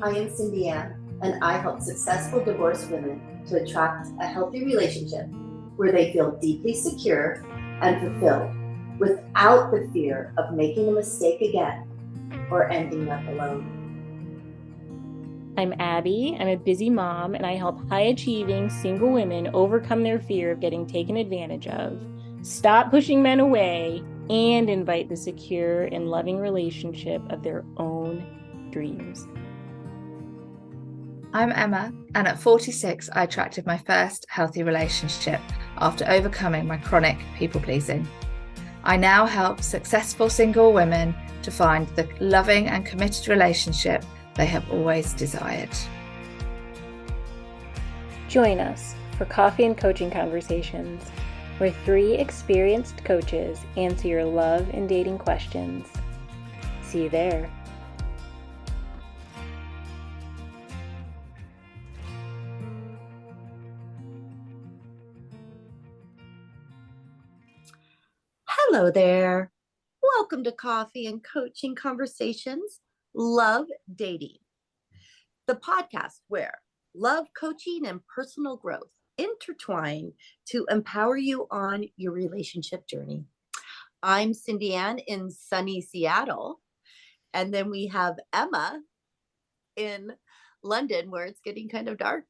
I am cindyann, and I help successful divorced women to attract a healthy relationship where they feel deeply secure and fulfilled without the fear of making a mistake again or ending up alone. I'm Abby. I'm a busy mom, and I help high-achieving single women overcome their fear of getting taken advantage of, stop pushing men away, and invite the secure and loving relationship of their own dreams. I'm Emma, and at 46, I attracted my first healthy relationship after overcoming my chronic people pleasing. I now help successful single women to find the loving and committed relationship they have always desired. Join us for coffee and coaching conversations, where 3 experienced coaches answer your love and dating questions. See you there. Hello there. Welcome to Coffee and Coaching Conversations, Love Dating, the podcast where love, coaching, and personal growth intertwine to empower you on your relationship journey. I'm cindyann in sunny Seattle, and then we have Emma in London, where it's getting kind of dark.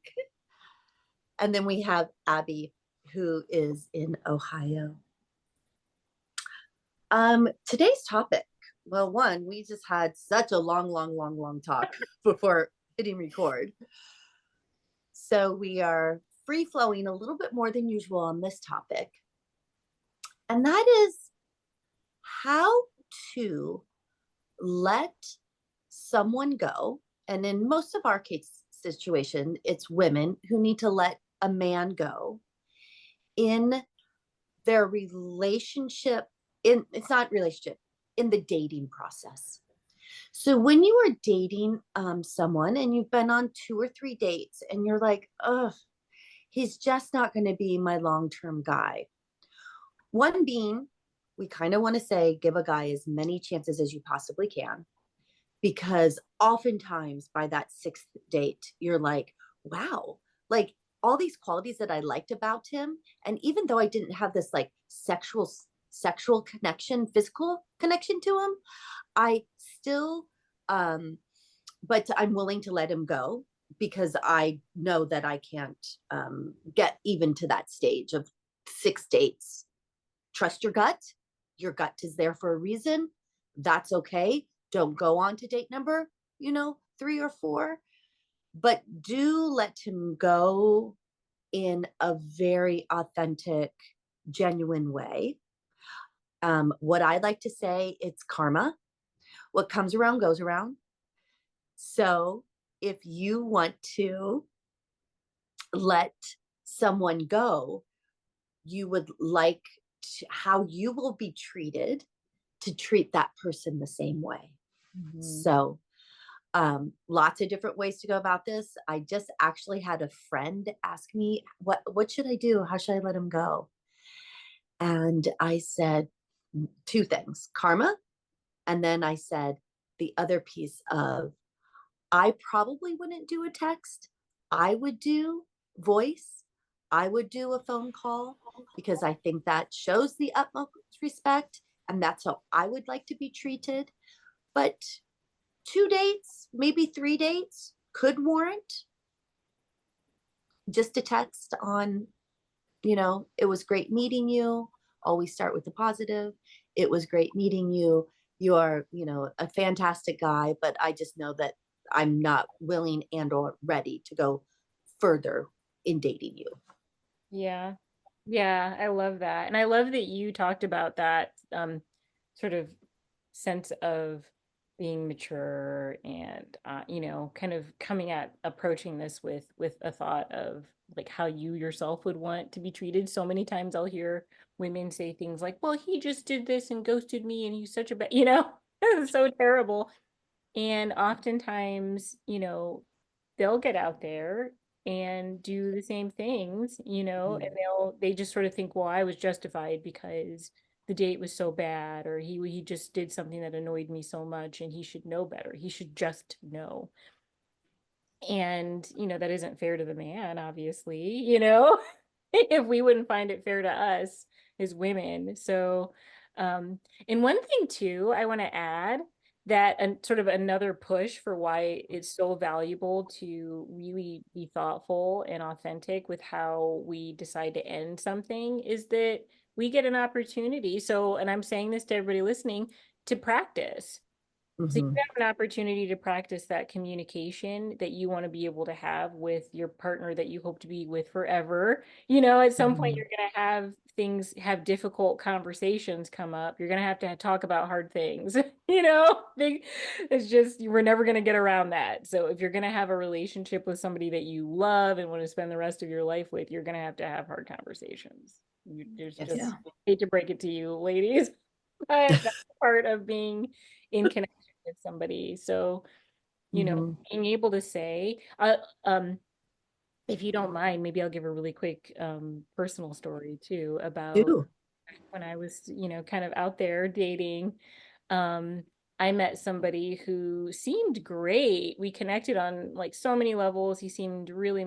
And then we have Abby, who is in Ohio. Today's topic. Well, one, we just had such a long talk before hitting record. So we are free flowing a little bit more than usual on this topic. And that is how to let someone go. And in most of our case situation, it's women who need to let a man go in their relationship. It's not relationship, in the dating process. So when you are dating someone and you've been on 2 or 3 dates and you're like, oh, he's just not going to be my long-term guy. One being, we kind of want to say, give a guy as many chances as you possibly can, because oftentimes by that 6th date, you're like, wow, like all these qualities that I liked about him. And even though I didn't have this like sexual connection, physical connection to him, I still, but I'm willing to let him go because I know that I can't get even to that stage of 6 dates. Trust your gut. Your gut is there for a reason. That's okay. Don't go on to date number, 3 or 4, but do let him go in a very authentic, genuine way. What I like to say, it's karma. What comes around goes around. So if you want to let someone go, you would like how you will be treated to treat that person the same way. Mm-hmm. So lots of different ways to go about this. I just actually had a friend ask me, what should I do? How should I let him go? And I said 2 things, karma. And then I said the other piece of, I probably wouldn't do a text. I would do voice. I would do a phone call, because I think that shows the utmost respect. And that's how I would like to be treated. But 2 dates, maybe 3 dates could warrant just a text on, it was great meeting you. Always start with the positive. It was great meeting you. You are, a fantastic guy, but I just know that I'm not willing and or ready to go further in dating you. Yeah. Yeah, I love that. And I love that you talked about that sort of sense of being mature and kind of approaching this with a thought of like how you yourself would want to be treated. So many times I'll hear women say things like, well, he just did this and ghosted me and he's such a bad, it's so terrible. And oftentimes, they'll get out there and do the same things, and they just sort of think, well, I was justified because the date was so bad, or he just did something that annoyed me so much and he should know better. He should just know. And, that isn't fair to the man, obviously, if we wouldn't find it fair to us as women. So, and one thing too, I want to add that and sort of another push for why it's so valuable to really be thoughtful and authentic with how we decide to end something is that we get an opportunity. So, and I'm saying this to everybody listening, to practice. So you Mhm. have an opportunity to practice that communication that you want to be able to have with your partner that you hope to be with forever. At some point Mhm. you're going to have difficult conversations come up. You're going to have talk about hard things. It's just we're never going to get around that. So if you're going to have a relationship with somebody that you love and want to spend the rest of your life with, you're going to have hard conversations. There's Yes. just Yeah. hate to break it to you, ladies, but that's part of being in connection with somebody. So, Mhm. being able to say, if you don't mind, maybe I'll give a really quick personal story too about Do. when I was, kind of out there dating. Um, I met somebody who seemed great. We connected on like so many levels. He seemed really,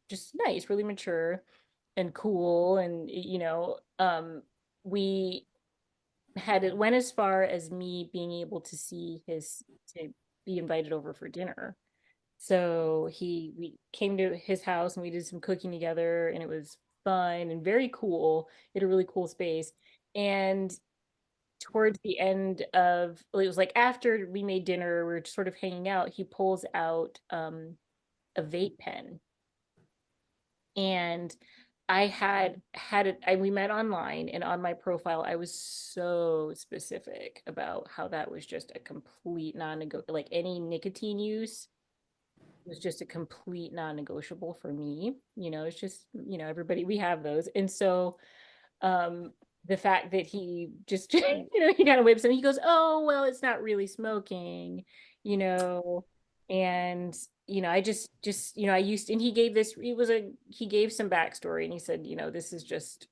just nice, really mature and cool. And, we had it went as far as me being able to be invited over for dinner. So we came to his house and we did some cooking together and it was fun and very cool. He had a really cool space. And towards the end of it was like after we made dinner, we were sort of hanging out, he pulls out a vape pen. And I had it, we met online, and on my profile, I was so specific about how that was just a complete non-negotiable, like any nicotine use was just a complete non-negotiable for me. It's just, everybody, we have those. And so, um, the fact that he just, he kind of whips and he goes, oh, well, it's not really smoking, you know, and, I just, I used, and he gave this, he gave some backstory and he said, this is just,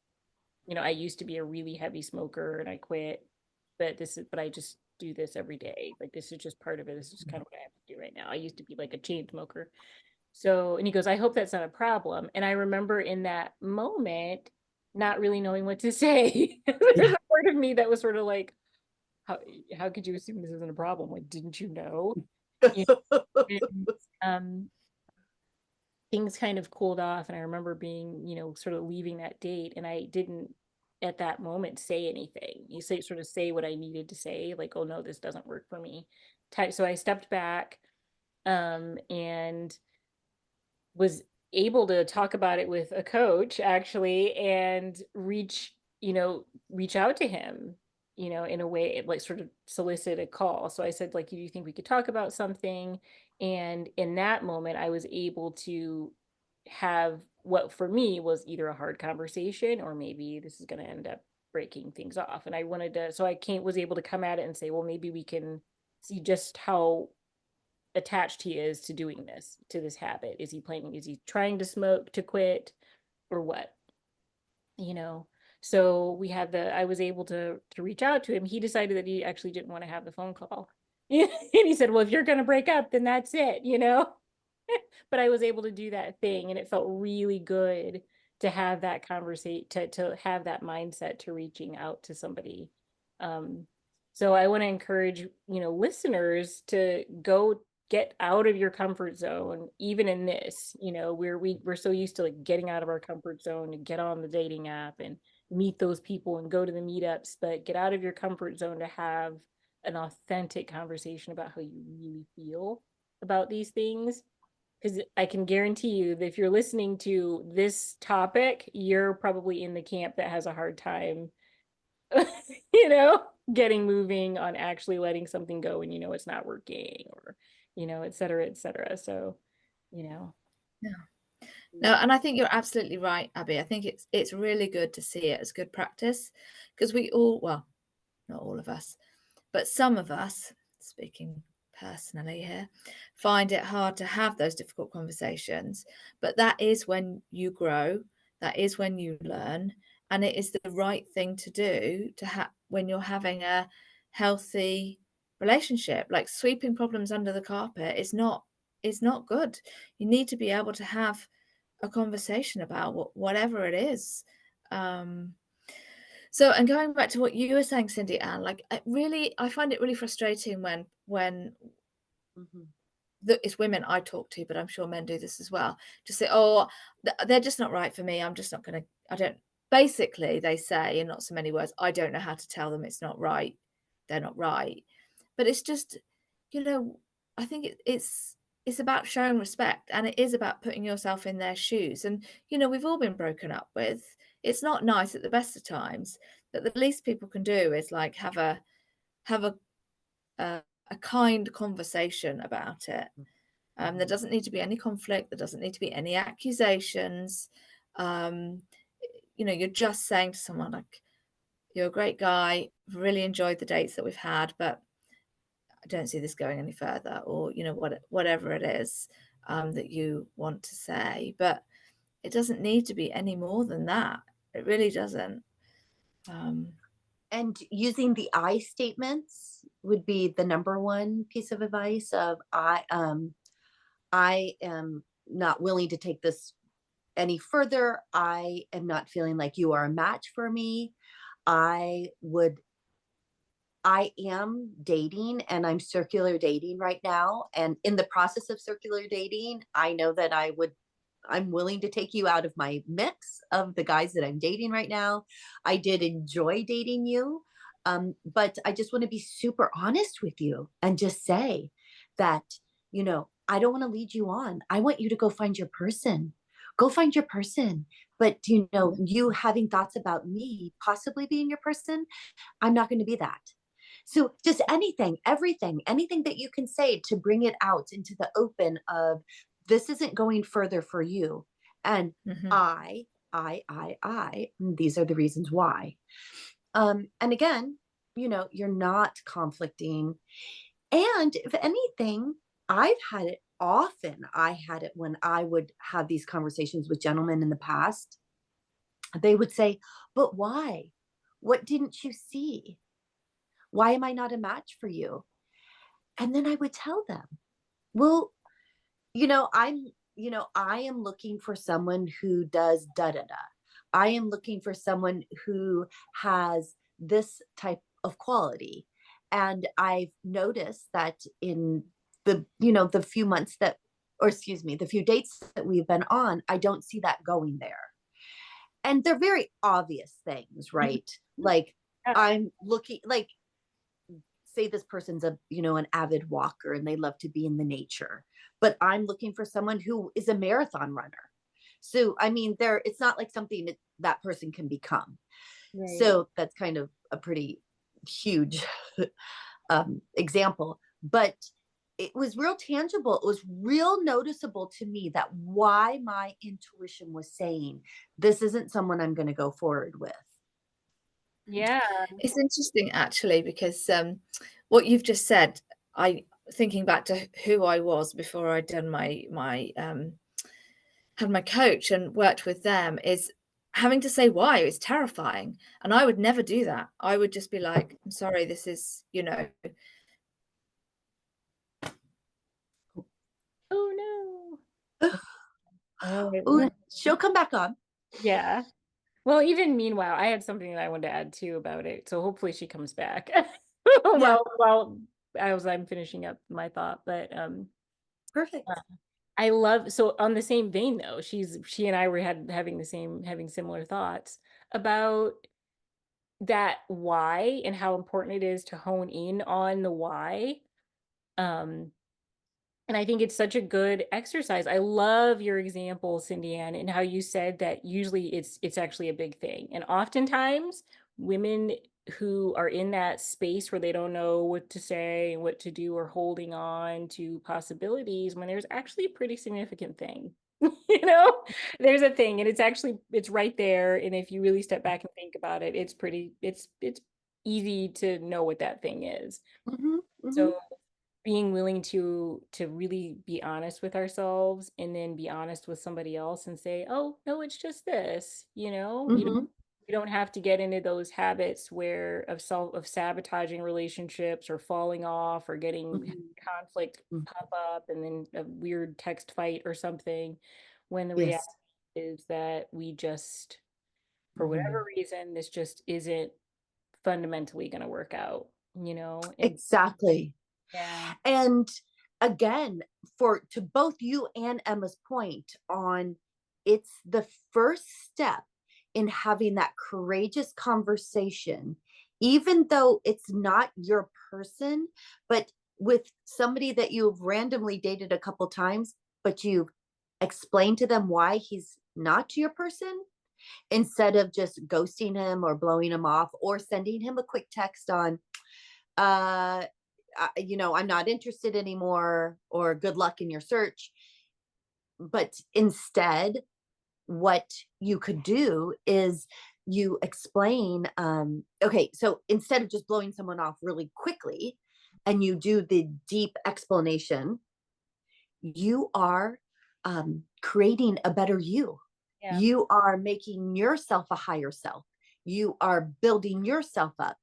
I used to be a really heavy smoker and I quit, but I just do this every day. Like, this is just part of it. This is kind of what I have to do right now. I used to be like a chain smoker. So, and he goes, I hope that's not a problem. And I remember in that moment, not really knowing what to say. There's Yeah. a part of me that was sort of like, how could you assume this isn't a problem? Like, didn't you know? You and, things kind of cooled off. And I remember being, sort of leaving that date. And I didn't at that moment say anything. Sort of say what I needed to say, like, oh no, this doesn't work for me. So I stepped back and was able to talk about it with a coach actually and reach out to him, in a way like sort of solicit a call. So I said, like, do you think we could talk about something? And in that moment, I was able to have what for me was either a hard conversation or maybe this is going to end up breaking things off. And I wanted to, so was able to come at it and say, well, maybe we can see just how attached he is to doing this, to this habit. Is he trying to smoke to quit or what? You know. So I was able to reach out to him. He decided that he actually didn't want to have the phone call. And he said, well, if you're going to break up, then that's it. But I was able to do that thing and it felt really good to have that conversation, to have that mindset to reaching out to somebody. Um, so I want to encourage, listeners to go get out of your comfort zone, even in this, we're so used to like getting out of our comfort zone and get on the dating app and meet those people and go to the meetups, but get out of your comfort zone to have an authentic conversation about how you really feel about these things. Because I can guarantee you that if you're listening to this topic, you're probably in the camp that has a hard time, you know, getting moving on actually letting something go and it's not working or, et cetera, et cetera. So, you know. Yeah. No, and I think you're absolutely right, Abby. I think it's really good to see it as good practice because we all, well, not all of us, but some of us, speaking personally here, find it hard to have those difficult conversations. But that is when you grow, that is when you learn, and it is the right thing to do to have when you're having a healthy relationship. Like sweeping problems under the carpet is not is not good. You need to be able to have a conversation about whatever it is. So, and going back to what you were saying, cindyann, like I find it really frustrating when Mhm. it's women I talk to, but I'm sure men do this as well. Just say, "Oh, they're just not right for me. I'm just not going to. I don't." Basically, they say in not so many words, "I don't know how to tell them it's not right. They're not right." But it's just, you know, I think it's about showing respect, and it is about putting yourself in their shoes. And we've all been broken up with. It's not nice at the best of times, but the least people can do is like have a kind conversation about it. There doesn't need to be any conflict. There doesn't need to be any accusations. Um, you're just saying to someone like, "You're a great guy. Really enjoyed the dates that we've had, but I don't see this going any further," or whatever it is that you want to say. But it doesn't need to be any more than that. It really doesn't. And using the I statements would be the number one piece of advice of I am not willing to take this any further. I am not feeling like you are a match for me. I would I am dating and I'm circular dating right now. And in the process of circular dating, I know that I'm willing to take you out of my mix of the guys that I'm dating right now. I did enjoy dating you. But I just want to be super honest with you and just say that, I don't want to lead you on. I want you to go find your person. Go find your person. But, you having thoughts about me possibly being your person, I'm not going to be that. So just anything, everything, anything that you can say to bring it out into the open of this isn't going further for you. And Mhm. these are the reasons why. And again, you're not conflicting. And if anything, I had it when I would have these conversations with gentlemen in the past. They would say, but why? What didn't you see? Why am I not a match for you? And then I would tell them, well, I am looking for someone who does da da da. I am looking for someone who has this type of quality. And I've noticed that in the few months that, or excuse me, the few dates that we've been on, I don't see that going there. And they're very obvious things, right? Like I'm looking like say this person's an avid walker and they love to be in the nature, but I'm looking for someone who is a marathon runner. So I mean, it's not like something that person can become. Right. So that's kind of a pretty huge example, but it was real tangible. It was real noticeable to me that why my intuition was saying this isn't someone I'm going to go forward with. Yeah. It's interesting actually because what you've just said, I thinking back to who I was before I'd done my had my coach and worked with them, is having to say why is terrifying. And I would never do that. I would just be like, "I'm sorry, this is, Oh no. All right. Ooh, she'll come back on. Yeah. Well, even meanwhile, I had something that I wanted to add too about it. So hopefully she comes back Yeah. while I'm finishing up my thought. But Perfect. I love, so on the same vein though, she and I were having similar thoughts about that why and how important it is to hone in on the why. Um, and I think it's such a good exercise. I love your example, cindyann, and how you said that usually it's actually a big thing. And oftentimes women who are in that space where they don't know what to say and what to do are holding on to possibilities when there's actually a pretty significant thing. You know, there's a thing and it's right there. And if you really step back and think about it, it's easy to know what that thing is. Mm-hmm, mm-hmm, So being willing to really be honest with ourselves and then be honest with somebody else and say, oh no, it's just this, you don't mm-hmm. You don't have to get into those habits where of sabotaging relationships or falling off or getting Mhm. conflict Mm. pop up and then a weird text fight or something, when the reality Yes. is that we just, for Mhm. whatever reason, this just isn't fundamentally going to work out, you know? And Exactly. yeah, And again, for to both you and Emma's point on, it's the first step in having that courageous conversation, even though it's not your person, but with somebody that you've randomly dated a couple times, but you've explained to them why he's not your person, instead of just ghosting him or blowing him off or sending him a quick text on, uh I'm not interested anymore, or good luck in your search. But instead, what you could do is you explain, okay, so instead of just blowing someone off really quickly and you do the deep explanation, you are creating a better you. yeah, You are making yourself a higher self. You are building yourself up.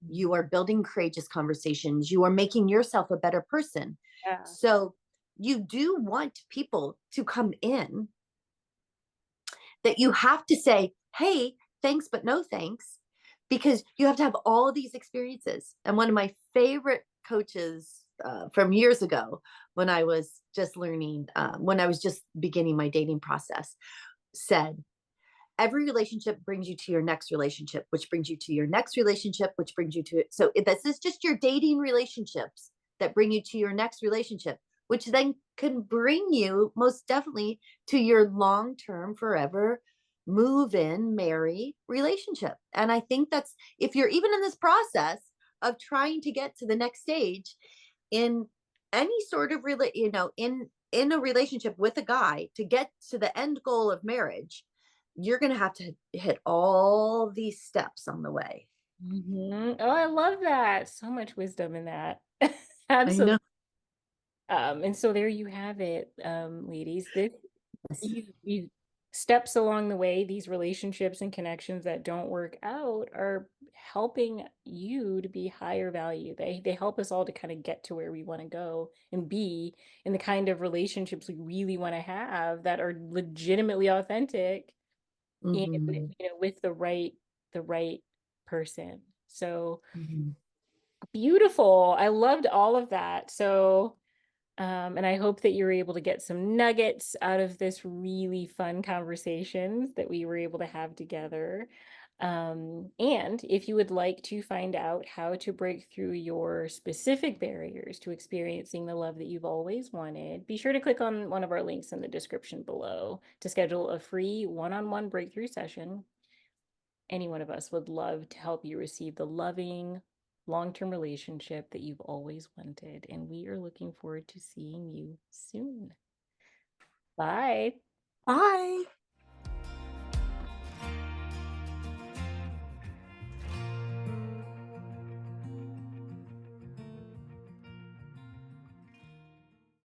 You are building courageous conversations. You are making yourself a better person. yeah, So you do want people to come in that you have to say, hey, thanks, but no thanks, because you have to have all of these experiences. And one of my favorite coaches from years ago, when I was just learning, when I was just beginning my dating process, said, every relationship brings you to your next relationship, which brings you to your next relationship, which brings you to it. So this is just your dating relationships that bring you to your next relationship, which then can bring you most definitely to your long-term, forever move in, marry relationship. And I think that's, if you're even in this process of trying to get to the next stage in any sort of in a relationship with a guy, to get to the end goal of marriage, you're going to have to hit all these steps on the way. Oh, I love that. So much wisdom in that. I Absolutely. know. And so there you have it, ladies. This Yes. these steps along the way, these relationships and connections that don't work out are helping you to be higher value. They help us all to kind of get to where we want to go and be in the kind of relationships we really want to have that are legitimately authentic and Hmm. with the right person. So Hmm. beautiful. I loved all of that. So and I hope that you're able to get some nuggets out of this really fun conversations that we were able to have together. And if you would like to find out how to break through your specific barriers to experiencing the love that you've always wanted, be sure to click on one of our links in the description below to schedule a free one-on-one breakthrough session. Any one of us would love to help you receive the loving, long-term relationship that you've always wanted. And we are looking forward to seeing you soon. Bye. Bye.